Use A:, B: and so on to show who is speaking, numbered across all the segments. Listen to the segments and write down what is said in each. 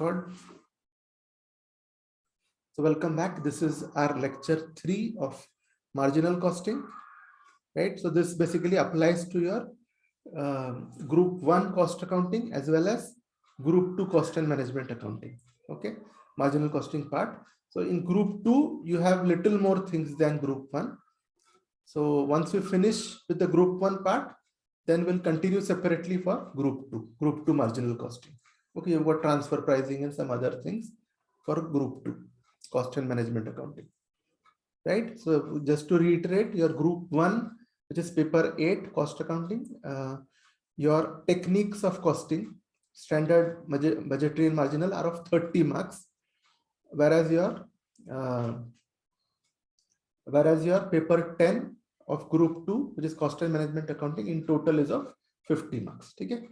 A: record. So welcome back. This is our lecture 3 of marginal costing, right? So this basically applies to your group 1 cost accounting as well as group 2 cost and management accounting. Okay, marginal costing part. So in group 2 you have little more things than group 1. So once we finish with the group 1 part, then we'll continue separately for group 2 marginal costing. Okay, you've got transfer pricing and some other things for group 2 cost and management accounting, right? So just to reiterate, your group 1, which is paper 8 cost accounting, your techniques of costing, standard, budgetary and marginal are of 30 marks, whereas your paper 10 of group 2, which is cost and management accounting, in total is of 50 marks. Okay,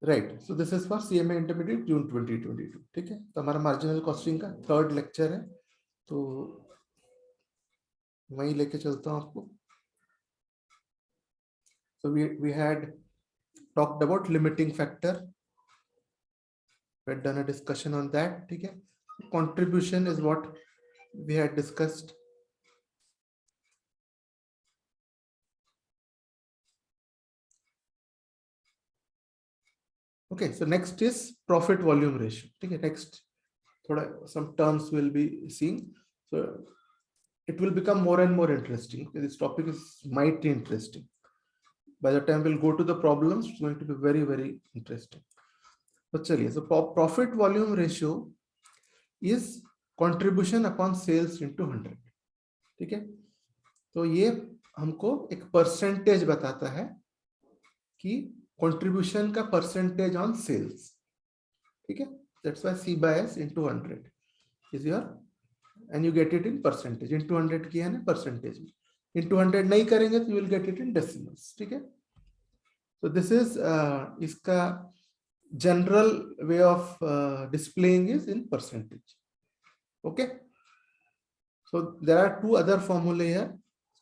A: right? So this is for CMA Intermediate June 2022. ठीक है, तो हमारा marginal costing का third lecture है, तो वही लेके चलता हूँ आपको. So we had talked about limiting factor. We had done a discussion on that. ठीक है, contribution is what we had discussed. Okay, so next is profit volume ratio. Okay, next, some terms will be seen. So it will become more and more interesting. Okay, this topic is mighty interesting. By the time we'll go to the problems, it's going to be very, very interesting. So profit volume ratio is contribution upon sales into 100. ठीक है, तो ये हमको एक percentage बताता है कि contribution का percentage on sales. ठीक है, that's why C by S into 100 is your, and you get it in percentage. Into 100 किया है ना percentage में, into 100 नहीं करेंगे तो you will get it in decimals. ठीक है, so this is इसका general way of displaying is in percentage. Okay, so there are two other formulae here.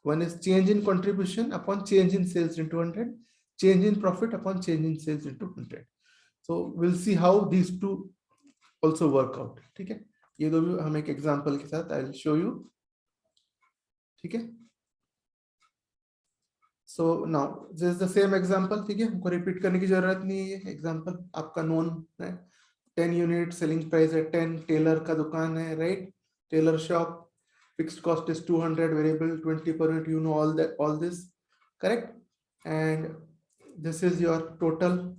A: One is change in contribution upon change in sales into 100, change in profit upon change in sales into 100. So we'll see how these two also work out. ठीक है, ये दो भी हम एक example के साथ I'll show you. ठीक है, so now this is the same example. ठीक है, हमको repeat करने की जरूरत नहीं है. ये example आपका known है. 10 unit selling price है 10, टेलर का दुकान है, right? Tailor shop, fixed cost is 200, variable 20 per unit. You know all this, correct? And this is your total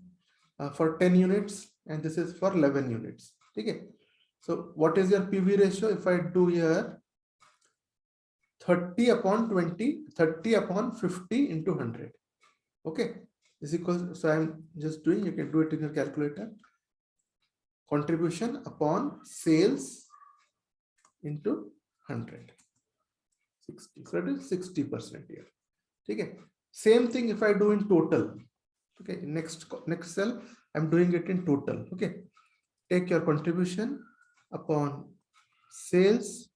A: for 10 units, and this is for 11 units. Okay, so what is your PV ratio? If I do here 30 upon 20, 30 upon 50 into 100. Okay, is equals, so I'm just doing, you can do it in your calculator. Contribution upon sales into 100, 60, so it is 60% here. Okay, same thing if I do in total. Okay, next cell I'm doing it in total. Okay, take your contribution upon sales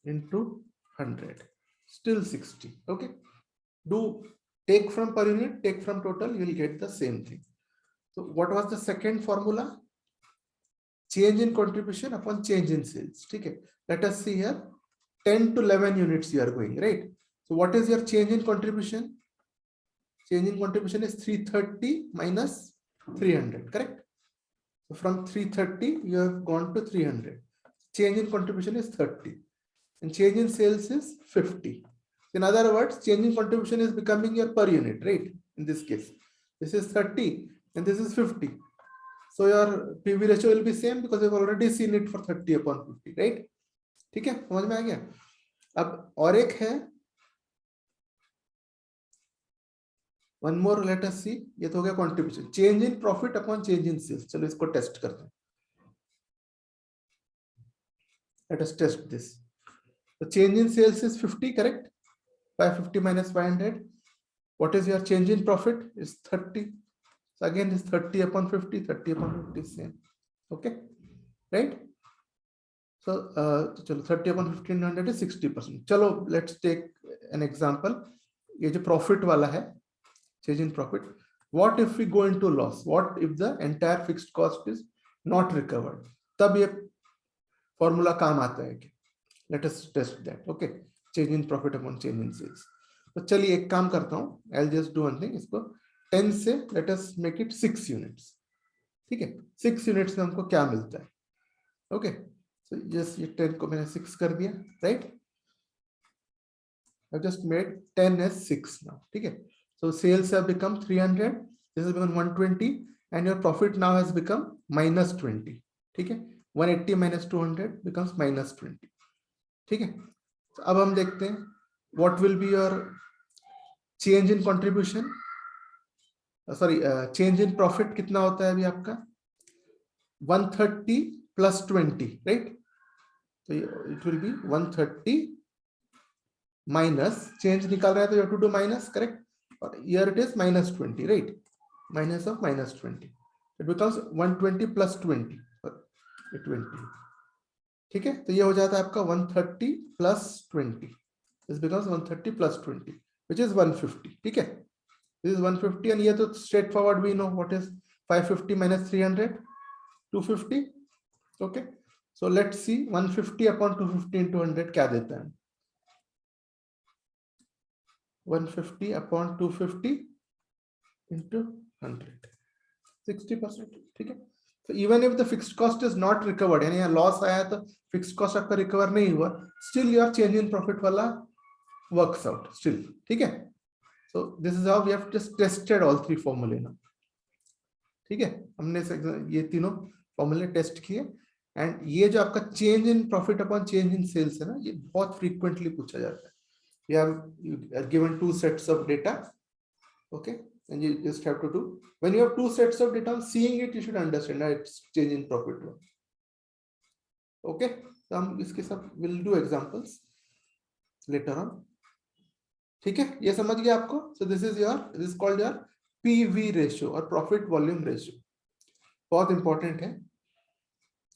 A: into 100, still 60. Okay, do take from per unit, take from total, you will get the same thing. So what was the second formula? Change in contribution upon change in sales. Okay, let us see here. 10 to 11 units you are going, right? So what is your change in contribution? Change in contribution is 330 minus 300, correct? So from 330 you have gone to 300. Change in contribution is 30 and change in sales is 50. In other words, change in contribution is becoming your per unit, right? In this case, this is 30 and this is 50. So your PV ratio will be same because you've already seen it for 30 upon 50, right? ठीक है, समझ में आ गया? अब और एक है, one more, let us see. ये तो हो गया contribution. Change in profit upon change in sales. चलो इसको टेस्ट करते हैं. Let us test this. The change in sales is 50, correct? 550 minus 500. What is your change in profit? Is 30. So again, is 30 upon 50. 30 upon 50 is same. Okay, right? So चलो 30 upon 1500 is 60%. चलो let's take an example. ये जो profit वाला है, change in profit. What if we go into loss? What if the entire fixed cost is not recovered? तब ये formula काम आता है क्या? Let us test that. Okay, change in profit upon change in sales. तो चलिए एक काम करता हूँ, I'll just do one thing. इसको 10 से let us make it 6 units. ठीक है, 6 यूनिट्स में हमको क्या मिलता है? ओके, सो जस्ट ये 10 को मैंने 6 कर दिया, right? I just made 10 as 6 now. ठीक है, so sales have become 300, this has become 120, and your profit now has become minus 20. ठीक है, 180 minus 200 becomes minus 20. ठीक है, so अब हम देखते हैं what will be your change in contribution, sorry, change in profit कितना होता है अभी आपका? 130 plus 20, right? So it will be 130 minus, change निकाल रहा है तो you have to do minus, correct? Or here it is minus 20, right? Minus of minus 20. It becomes 120 plus 20. 20. ठीक है, तो ये हो जाता है आपका 130 plus 20. This becomes 130 plus 20, which is 150. ठीक है, this is 150, and ये तो straight forward we know what is 550 minus 300, 250. Okay, so let's see 150 upon 250 into 100 क्या देता है? 150 upon 250 into 100, 60%. ठीक है, so even if the fixed cost is not recovered, यानी यहाँ loss आया तो fixed cost आपका recover नहीं हुआ, still your change in profit वाला works out still. ठीक है, so this is how we have just tested all three formulae now. ठीक है, हमने ये तीनों फॉर्मूले टेस्ट किए, एंड ये जो आपका change in profit upon change in sales है ना, ये बहुत फ्रीक्वेंटली पूछा जाता है. You are given 2 sets of data, okay, and you just have to do, when you have 2 sets of data, seeing it you should understand that it's change in profit. Okay, so हम इसके सब will do examples later on. ठीक है, ये समझ गया आपको? So this is called your PV ratio और profit volume ratio. बहुत इंपॉर्टेंट है,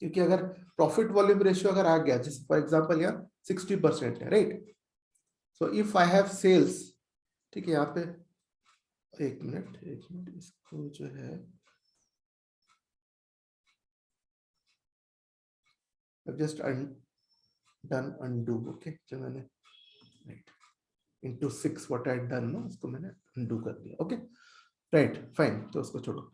A: क्योंकि अगर प्रॉफिट वॉल्यूम रेशियो अगर आ गया, जैसे फॉर एग्जांपल यहाँ 60% है, right? So if I have sales, ठीक है, यहाँ पे एक मिनट इसको जो है जस्ट डन अनडू. ओके, जो मैंने right into 6 what I done ना, उसको मैंने अनडू कर दिया. ओके, राइट, फाइन, तो उसको छोड़ो.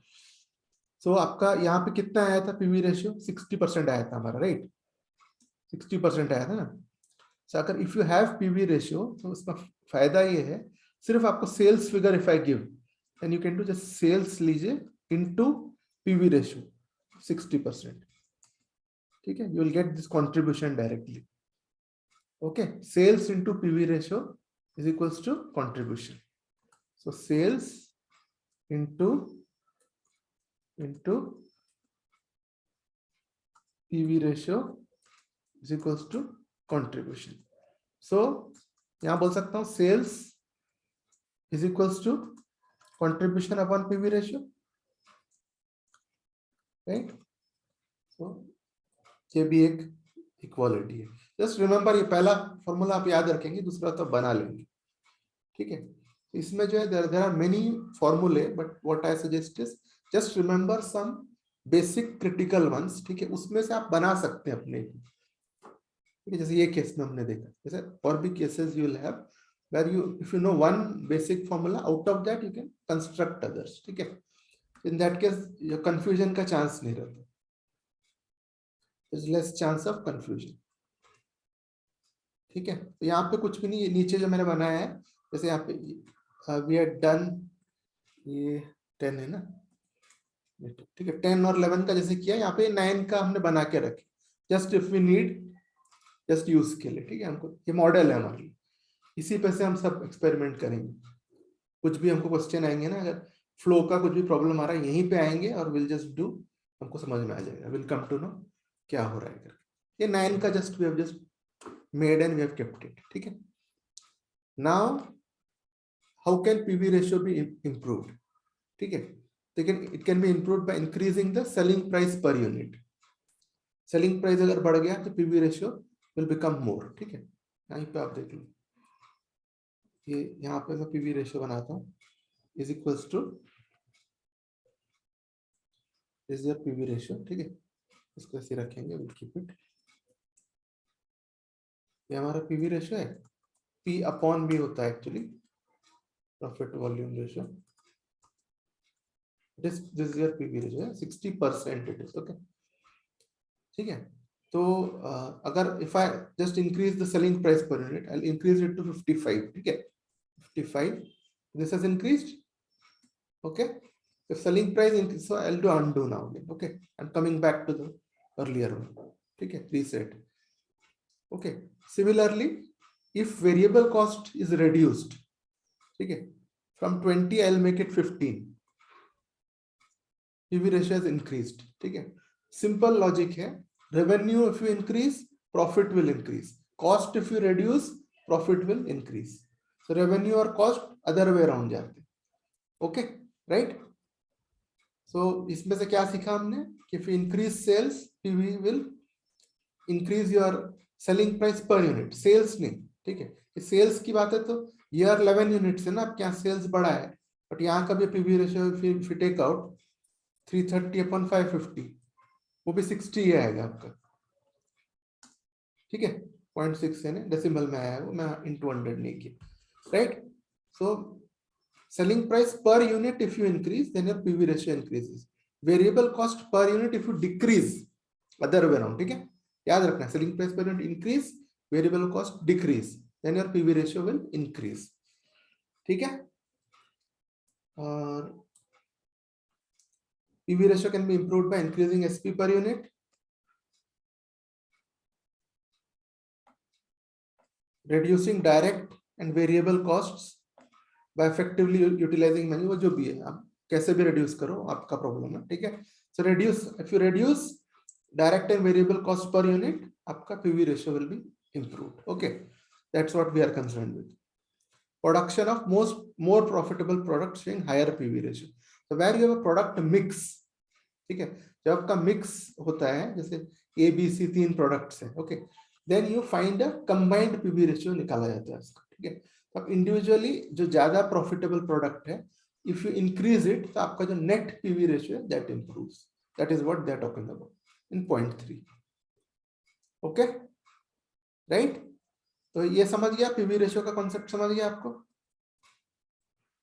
A: सो आपका यहाँ पे कितना आया था पीवी रेशियो? 60% आया था हमारा, राइट? 60% आया था ना. सो अगर if you have PV ratio, तो उसका फायदा ये है, सिर्फ आपको sales figure if I give, then you can do just sales लीजिए इनटू पीवी रेशियो 60%. ठीक है, you will get this contribution directly. Okay, sales into PV ratio is equals to contribution. So sales into PV ratio is equals to contribution. So यहाँ बोल सकता हूँ sales is equals to contribution upon PV ratio, right? So ये भी एक equality है. Just remember, ये पहला फॉर्मूला आप याद रखेंगे, दूसरा तो बना लेंगे. ठीक है, इसमें जो है देयर आर मेनी फॉर्मूले, but what I suggest is just remember some basic critical ones. ठीक है, उसमें से आप बना सकते हैं अपने. ठीक है, जैसे ये केस में हमने देखा, जैसे और भी cases you will have where you, if you know one basic formula, out of that you can construct others. ठीक है, इन दैट केस कंफ्यूजन का चांस नहीं रहता, there's less chance of confusion. ठीक है, तो यहाँ पे कुछ भी नहीं, नीचे जो मैंने बनाया है, जैसे यहाँ पे we had done, ये 10 है ना, ठीक है, 10 और 11 का जैसे किया, यहाँ पे 9 का हमने बना के रखे, just if we need, just use के लिए. ठीक है, हमको ये मॉडल है हमारे लिए, इसी पे से हम सब एक्सपेरिमेंट करेंगे. कुछ भी हमको क्वेश्चन आएंगे ना, अगर फ्लो का कुछ भी प्रॉब्लम आ रहा है, यहीं पे आएंगे और विल जस्ट डू, हमको समझ में आ जाएगा, विल कम टू नो क्या हो रहा है करके. ये 9 का just we have just made and we have kept it. ठीक है, now how can PV ratio be improved? ठीक है, it can be improved by increasing the selling price per unit. Selling price अगर बढ़ गया तो PV ratio will become more. ठीक है, यहीं पे आप देख लो, ये यहाँ पे मैं पीवी रेशियो बनाता हूँ, is equals two is your PV ratio, ठीक है, इसको ऐसे रखेंगे, विल कीप इट, ये हमारा पीवी रेशियो है, पी अपॉन बी होता है actually profit volume ratio, this is your PV ratio, 60% it is, okay, ठीक है। तो अगर if I just increase the selling price per unit, I will increase it to 55, ठीक है, 55, this has increased, okay, if selling price increase, so I'll do undo now again, okay, I'm coming back to the earlier one, okay, reset, okay. Similarly, if variable cost is reduced, okay, from 20 I'll make it 15, PV ratio has increased, okay. Simple logic है, revenue if you increase, profit will increase, cost if you reduce, profit will increase, so revenue और cost other way around जाते हैं, okay, right? So इसमें से क्या सीखा हमने कि if you increase sales, PV will increase your selling price per unit, sales नहीं, ठीक है, सेल्स की बात है तो year 11 यूनिट्स है ना, आपके यहाँ सेल्स बढ़ा है, बट यहाँ का भी PV ratio if you take out 330 upon 550, वो भी 60 ही आएगा आपका, ठीक है, 0.6 है ना, डेसिमल में आया वो, मैं into 100 नहीं किया, right? So selling price per unit if you increase, then your PV ratio increases, variable cost per unit if you decrease, other way around, ठीक है, याद रखना, selling price per unit increase, variable cost decrease, then your PV ratio will increase, ठीक है। और PV ratio can be improved by increasing SP per unit, reducing direct and variable costs by effectively utilizing money, वो जो भी है आप कैसे भी reduce करो, आपका प्रॉब्लम है, ठीक है। So reduce, if you reduce direct and variable cost per unit, आपका PV ratio will be improved, okay, that's what we are concerned with. Production of more profitable products showing higher PV ratio, so where you have a product mix, ठीक है, जब आपका mix होता है जैसे ABC 3 products है, okay, then you find a combined PV ratio निकाला जाता है उसका, ठीक है। तो आप इंडिविजुअली जो ज्यादा प्रॉफिटेबल प्रोडक्ट है, इफ यू इंक्रीज इट, तो आपका जो नेट पीवी रेशियो है that improves, that is what they are talking about in point 3, okay, right? तो ये समझ गया, पीवी रेशियो का कॉन्सेप्ट समझ गया आपको,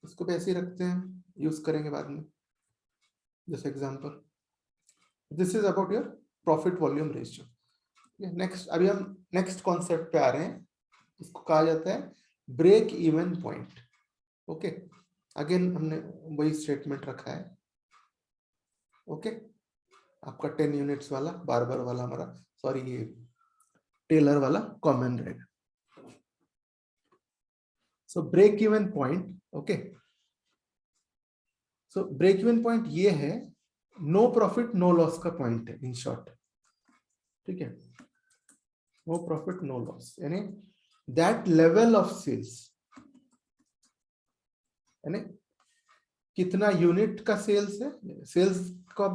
A: इसको भी ऐसे ही रखते हैं, यूज करेंगे बाद में जैसे example. This is about your profit volume ratio. Next, अभी हम नेक्स्ट कॉन्सेप्ट पे आ रहे हैं, इसको कहा जाता है break even point, okay. Again हमने वही स्टेटमेंट रखा है, ओके, आपका 10 यूनिट्स वाला, बार्बर वाला हमारा, सॉरी ये टेलर वाला कॉमन रहेगा। सो ब्रेक इवन पॉइंट, ओके, सो ब्रेक इवन पॉइंट ये है नो प्रॉफिट नो लॉस का पॉइंट है, इन शॉर्ट, ठीक है, नो प्रॉफिट नो लॉस, यानी दैट लेवल ऑफ सेल्स, यानी कितना यूनिट का सेल्स है, सेल्स का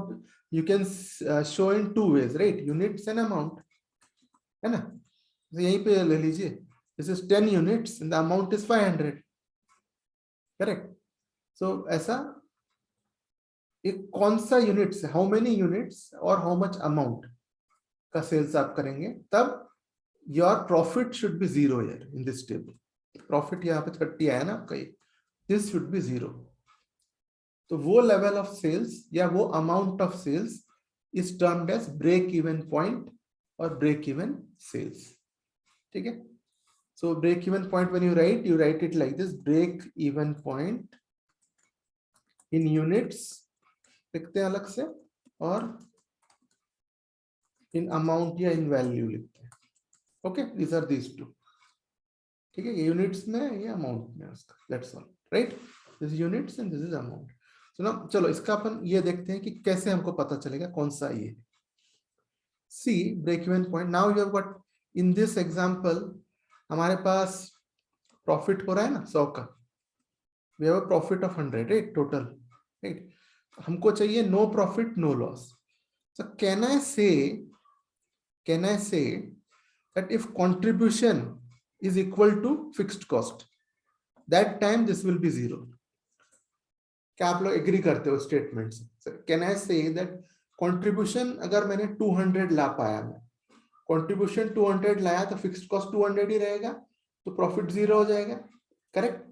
A: you can show in 2 ways, right, units and amount, है ना, तो यहीं पे ले लीजिए, this is 10 units and the amount is 500, correct. सो ऐसा एक कौन सा यूनिट्स, हाउ मेनी यूनिट्स और हाउ मच अमाउंट का सेल्स आप करेंगे, तब your profit should be 0 here in this table. Profit यहाँ पे 30 आया ना आपका, दिस शुड बी 0। तो वो लेवल ऑफ सेल्स या वो amount of sales is termed as break even point और ब्रेक इवन सेल्स, ठीक है। So break even point when you write it like this, break even point in units लिखते हैं अलग से, और इन अमाउंट या इन वैल्यू लिखते हैं, okay, these are these two, ठीक है, ये यूनिट्स में, ये अमाउंट में उसका, that's all, right, this units and this is amount. तो ना चलो इसका अपन ये देखते हैं कि कैसे हमको पता चलेगा कौन सा ये, see break even point. Now you have got, in this example हमारे पास प्रॉफिट हो रहा है ना 100 का, we have a profit of 100, right, total, right, हमको चाहिए no profit no loss. So can I say that if contribution is equal to fixed cost, that time this will be 0? क्या आप लोग एग्री करते हो स्टेटमेंट से? Can I say that contribution अगर मैंने 200 ला पाया, मैं कंट्रीब्यूशन 200 लाया तो फिक्स्ड कॉस्ट 200 ही रहेगा, तो प्रॉफिट 0 हो जाएगा, correct?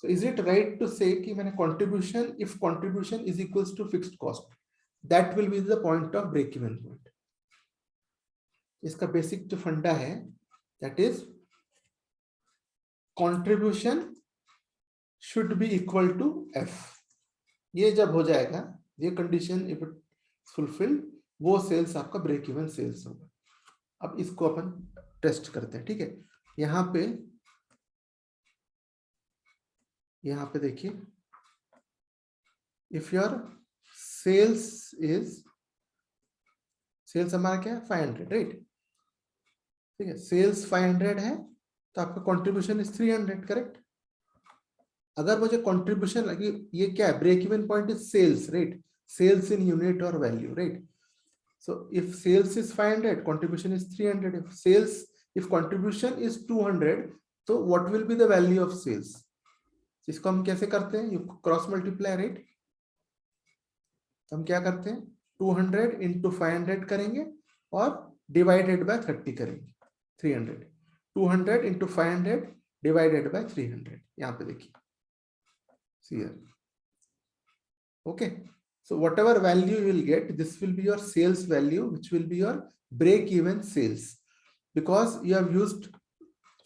A: So is it right to say कि मैंने contribution, if contribution is equals to fixed cost, that will be the point of break even point. इसका बेसिक जो फंडा है that is contribution should be equal to F. ये जब हो जाएगा, ये कंडीशन इफ इट फुलफिल, वो सेल्स आपका ब्रेक इवन सेल्स होगा। अब इसको अपन टेस्ट करते हैं, ठीक है? यहाँ पे देखिए, इफ योर सेल्स हमारा क्या है 500, राइट? ठीक है, सेल्स 500 है तो आपका कंट्रीब्यूशन इज 300, करेक्ट? अगर मुझे कंट्रीब्यूशन लगी, ये क्या है, break even point is sales, right? Sales in unit और value, right? So if sales is 500, contribution is 300. If contribution is 200, so what will be the value of sales? इसको हम कैसे करते हैं? You cross multiply, right? हम क्या करते हैं? 200 into 500 करेंगे और divided by 30 करेंगे, 300. 200 into 500 divided by 300. यहाँ पे देखिए, see here. Okay. So whatever value you will get, this will be your sales value, which will be your break even sales. Because you have used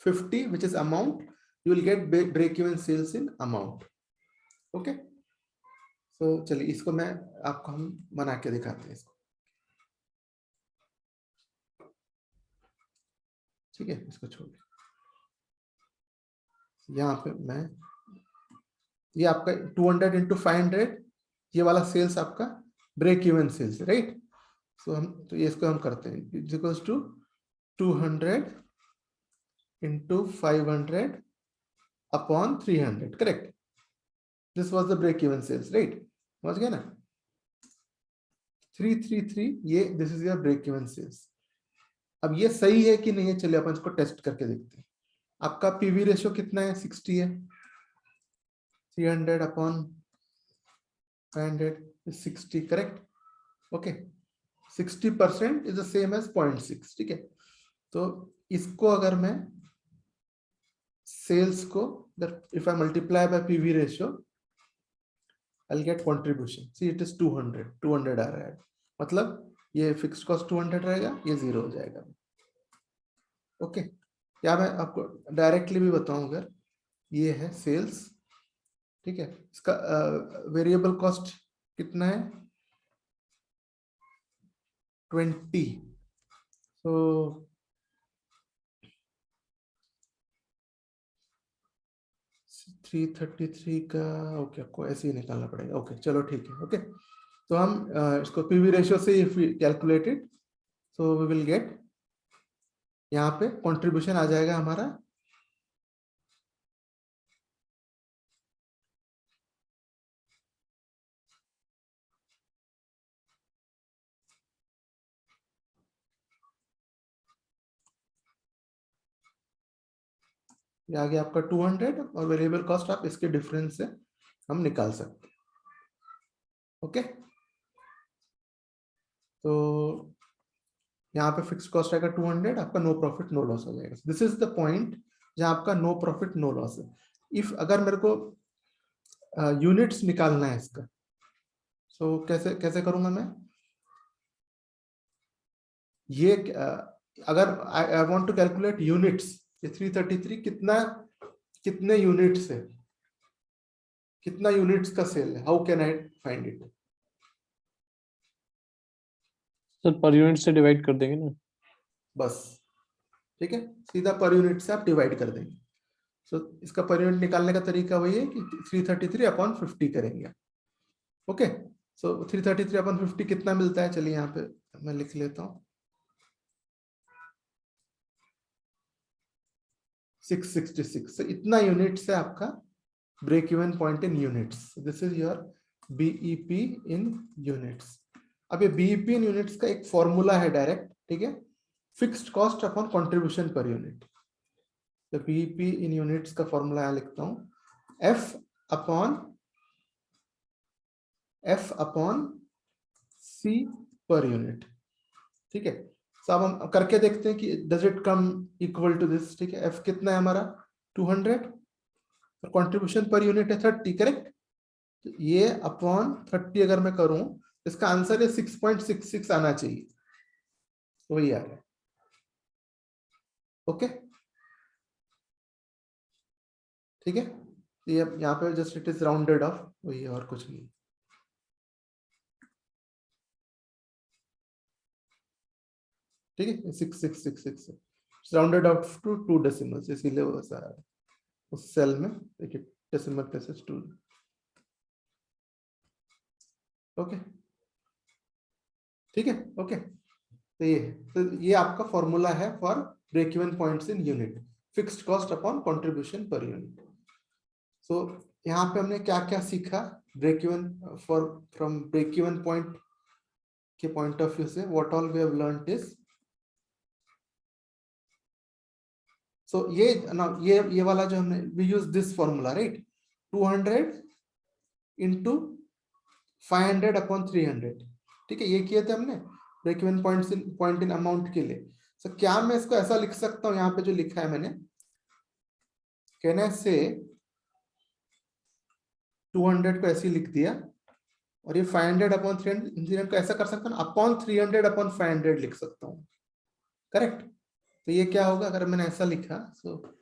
A: 50, which is amount, you will get break even sales in amount. Okay. So चलिए इसको मैं आपको हम बना के दिखाते हैं इसको, ठीक है? इसको छोड़िए, यहाँ पे मैं, ये आपका 200 into 500, ये वाला सेल्स आपका ब्रेक इवन सेल्स, राइट? सो हम तो ये इसको हम करते हैं, is equals to 200 into 500 upon 300, correct? This was the break even sales, right? समझ गए ना? 333, ये this is your break even sales. अब ये सही है कि नहीं है, चलिए अपन इसको टेस्ट करके देखते हैं। आपका पीवी रेशियो कितना है? 60 है। 300 upon 500 is 60, correct? Okay. 60% is the same as 0.6, ठीक है? तो इसको अगर मैं सेल्स को, if I multiply by PV ratio, I'll get contribution. See, it is 200 आ रहा है, मतलब ये फिक्स्ड कॉस्ट 200 रहेगा, ये 0 हो जाएगा। ओके, या मैं आपको डायरेक्टली भी बताऊं, अगर ये है सेल्स, ठीक है, इसका वेरिएबल कॉस्ट कितना है? 20. तो 333 का, ओके, आपको ऐसे ही निकालना पड़ेगा। ओके, चलो ठीक है। ओके, तो हम इसको पीवी रेशियो से if calculated, so we will get, यहाँ पे कंट्रीब्यूशन आ जाएगा हमारा ये आ गया आपका 200, और वेरिएबल कॉस्ट आप इसके डिफरेंस से हम निकाल सकते हैं। ओके, तो यहाँ पे फिक्स कॉस्ट आएगा 200, आपका नो प्रॉफिट नो लॉस हो जाएगा। दिस इज द पॉइंट जहां आपका नो प्रॉफिट नो लॉस है। इफ अगर मेरे को यूनिट्स निकालना है इसका, सो कैसे करूंगा मैं ये? अगर I want to calculate units, ये 333 कितने यूनिट्स है, कितना यूनिट्स का सेल है, how can I find it?
B: Sir per unit से डिवाइड कर देंगे ना, बस,
A: ठीक है, सीधा पर यूनिट से आप डिवाइड कर देंगे। सो इसका पर यूनिट निकालने का तरीका वही है कि 333 अपॉन 50 करेंगे। ओके, सो 333 अपॉन 50 कितना मिलता है? चलिए यहाँ पे मैं लिख लेता हूँ, 666। so इतना यूनिट से आपका break even point in units. This is your BEP in units. अब ये बीईपी इन यूनिट्स का एक फॉर्मूला है डायरेक्ट, ठीक है, fixed cost upon contribution per unit. तो बीईपी इन यूनिट्स का फॉर्मूला यहाँ लिखता हूँ, एफ अपॉन सी पर यूनिट। ठीक है, तो अब हम करके देखते हैं कि does it come equal to this. ठीक है, एफ कितना है हमारा 200 और कंट्रीब्यूशन पर यूनिट है 30, करेक्ट। तो ये अपॉन 30 अगर मैं करूं, इसका आंसर है 6.66 आना चाहिए, तो वही आ रहा है। ओके, ठीक है, ये यहाँ पे just it is rounded off, वही है और कुछ नहीं। ठीक है, 6666 राउंडेड ऑफ टू 2 डेसिमल्स, इसीलिए वो ऐसा है उस सेल में। देखिए डेसिमल प्लेसेस 2। ओके, ठीक है, ओके। तो ये आपका फॉर्मूला है for break even points in unit, fixed cost upon contribution per unit. So यहाँ पे हमने क्या क्या सीखा break even for from break even point के पॉइंट ऑफ व्यू से। What all we have learned is, so ये वाला जो हमने we use this formula, right, 200 into 500 upon 300। ठीक है, ये किए थे हमने break even point in amount के लिए। सो क्या मैं इसको ऐसा लिख सकता हूँ, यहाँ पे जो लिखा है मैंने, कहने से 200 को ऐसे लिख दिया, और ये 500 अपॉन 300 को ऐसा कर सकता हूँ, अपॉन 300 अपॉन 500 लिख सकता हूँ, करेक्ट। तो ये क्या होगा अगर मैंने ऐसा लिखा, सो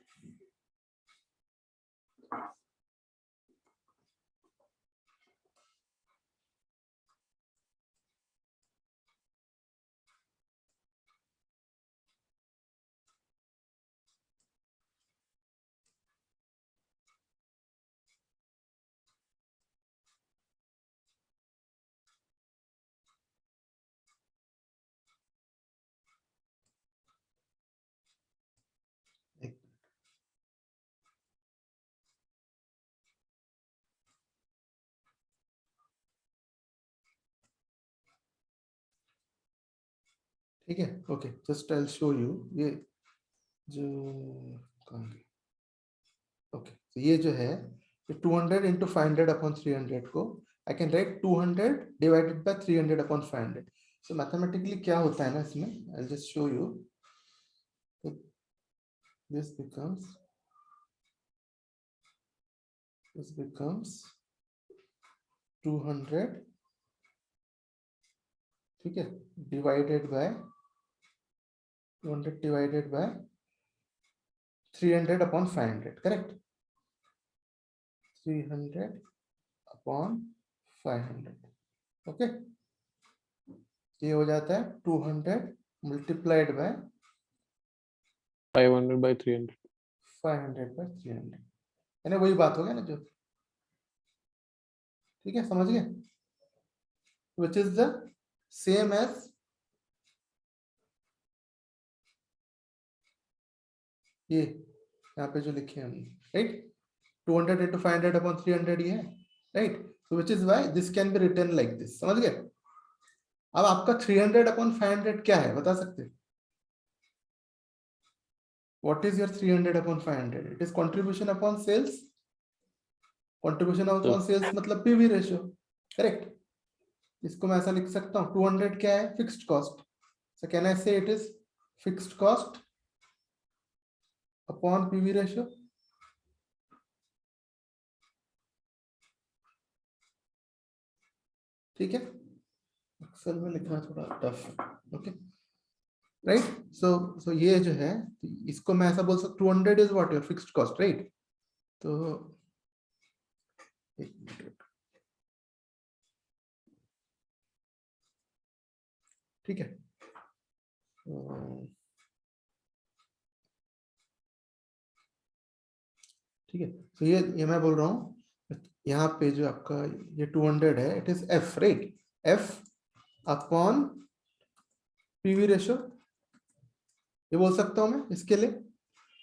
A: ठीक है, okay, just I will show you. ये जो ओके, तो ये जो है 200 इंटू 500 अपॉन 300 को I can write 200 divided by 300 upon 500। So mathematically क्या होता है ना इसमें, I just show you. This becomes 200, ठीक है, divided by 200 divided by 300 upon 500, correct. 300 upon 500, okay. ये हो जाता है 200 मल्टीप्लाइड बाय
B: 500 by 300।
A: 500 बाय 300, यानी वही बात हो गया ना जो, ठीक है, समझ गए, which is the same as ये यहाँ पे जो लिखे हैं, राइट, 200 into 500 upon 300 ये है, right. so which is why this can be written like this, समझ गए। अब आपका 300 upon 500 क्या है बता सकते हैं? What is your 300 upon 500? It is contribution upon sales. Contribution upon sales मतलब PV ratio, करेक्ट। इसको मैं ऐसा लिख सकता हूँ, 200 क्या है, fixed cost. so can I say it is fixed cost upon PV ratio? ठीक है, एक्सेल में लिखना थोड़ा टफ है, ओके, राइट। सो ये जो है, इसको मैं ऐसा बोल सकता हूँ 200 is what your fixed cost, right. तो ठीक है, ठीक है, तो ये मैं बोल रहा हूँ, यहाँ पे जो आपका ये 200 है, it is F, right, F upon PV ratio, ये बोल सकता हूँ मैं इसके लिए।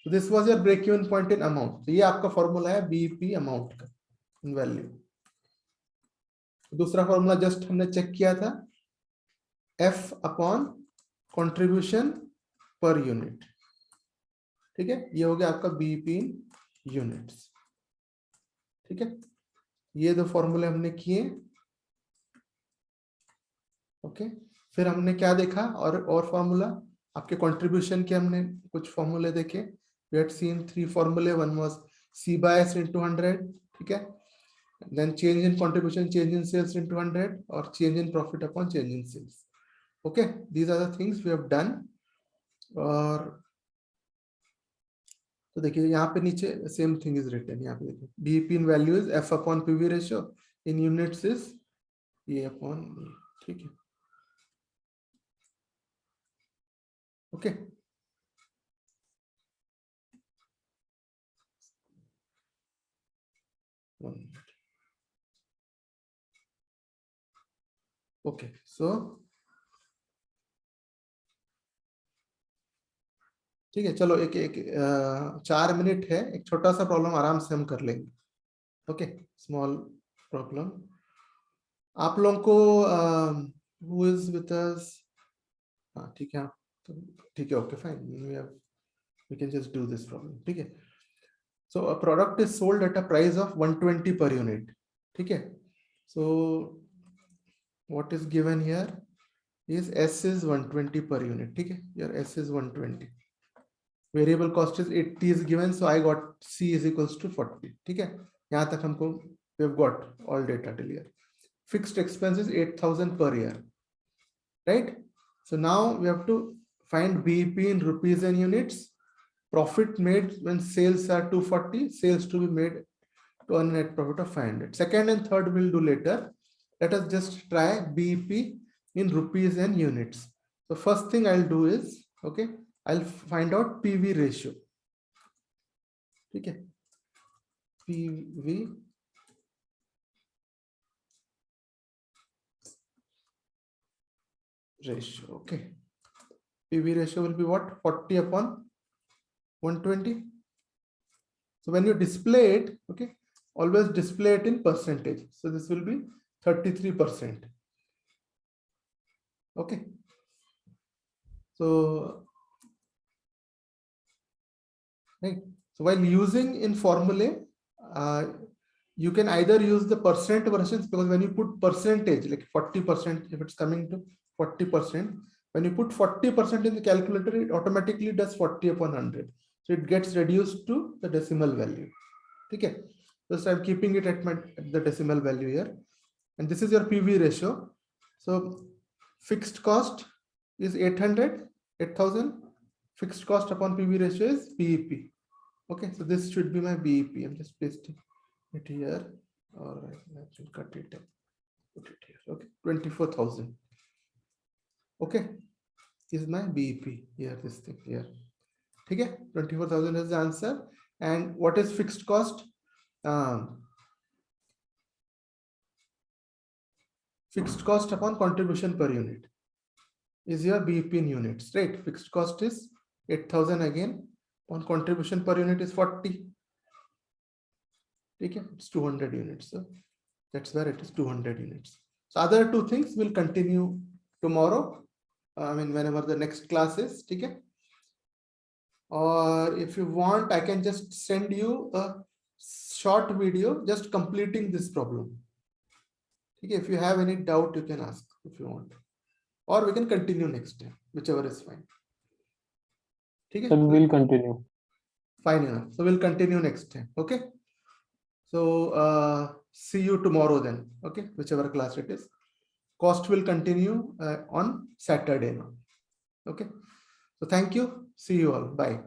A: This was your break even point in amount, तो ये आपका फॉर्मूला है बीपी अमाउंट का इन वैल्यू। दूसरा फॉर्मूला जस्ट हमने चेक किया था, F upon contribution per unit, ठीक है, ये हो गया आपका बीपी इन यूनिट्स, ठीक है। ये दो फॉर्मूले हमने किए, ओके। फिर हमने क्या देखा और फॉर्मूला आपके कंट्रीब्यूशन के हमने कुछ फॉर्मूले देखे. We had seen 3 formulae. One was C by S into 100. ठीक है. Then change in contribution, change in sales into 100, or change in profit upon change in sales. Okay, these are the things we have done. और तो देखिए यहाँ पे नीचे same thing is written. यहाँ पे देखिए BEP in value is F upon PV ratio, in units is A upon A. ठीक है. ओके. ओके. सो ठीक है. चलो एक 4 मिनट है. एक छोटा सा प्रॉब्लम आराम से हम कर लेंगे. Okay, small problem. आप लोगों को who is with us? हाँ ठीक है. ठीक है. Okay fine. we can just do this problem. ठीक है. So a product is sold at a price of 120 per unit. ठीक है. So what is given here is S is 120 per unit. ठीक है. Here S is 120. Variable cost is 80 is given, so I got C is equals to 40. ठीक है. यहाँ तक हमको we have got all data till here. Fixed expense is 8,000 per year, right? So now we have to find BEP in rupees and units. Profit made when sales are 240, sales to be made to earn net profit of 500. Second and third we'll do later. Let us just try BEP in rupees and units. So first thing I'll do is, okay, I'll find out PV ratio. Okay, PV ratio. Okay, PV ratio will be what? 40 upon 120. So when you display it, okay, always display it in percentage. So this will be 33%. Okay. So, right. So while using in formulae, you can either use the percent versions, because when you put percentage like 40%, if it's coming to 40%, when you put 40% in the calculator, it automatically does 40 upon 100. So it gets reduced to the decimal value. Okay. Just I'm keeping it at the decimal value here. And this is your PV ratio. So fixed cost is 8,000. Fixed cost upon PV ratio is BEP. Okay, so this should be my BEP. I'm just pasting it here. All right, I should cut it and put it here. Okay, 24,000. Okay, is my BEP here, this thing here. Okay, 24,000 is the answer. And what is fixed cost? Fixed cost upon contribution per unit is your BEP in units, right? Fixed cost is 8,000 again. On contribution per unit is 40. Okay, it's 200 units. So that's where it is 200 units. So other two things will continue tomorrow. I mean, whenever the next class is. Okay. Or if you want, I can just send you a short video just completing this problem. Okay, if you have any doubt, you can ask if you want. Or we can continue next time, whichever is fine. Okay.
B: So we'll continue.
A: Fine enough. So we'll continue next time. Okay. So see you tomorrow then. Okay, whichever class it is. Cost will continue on Saturday now. Okay. So thank you. See you all. Bye.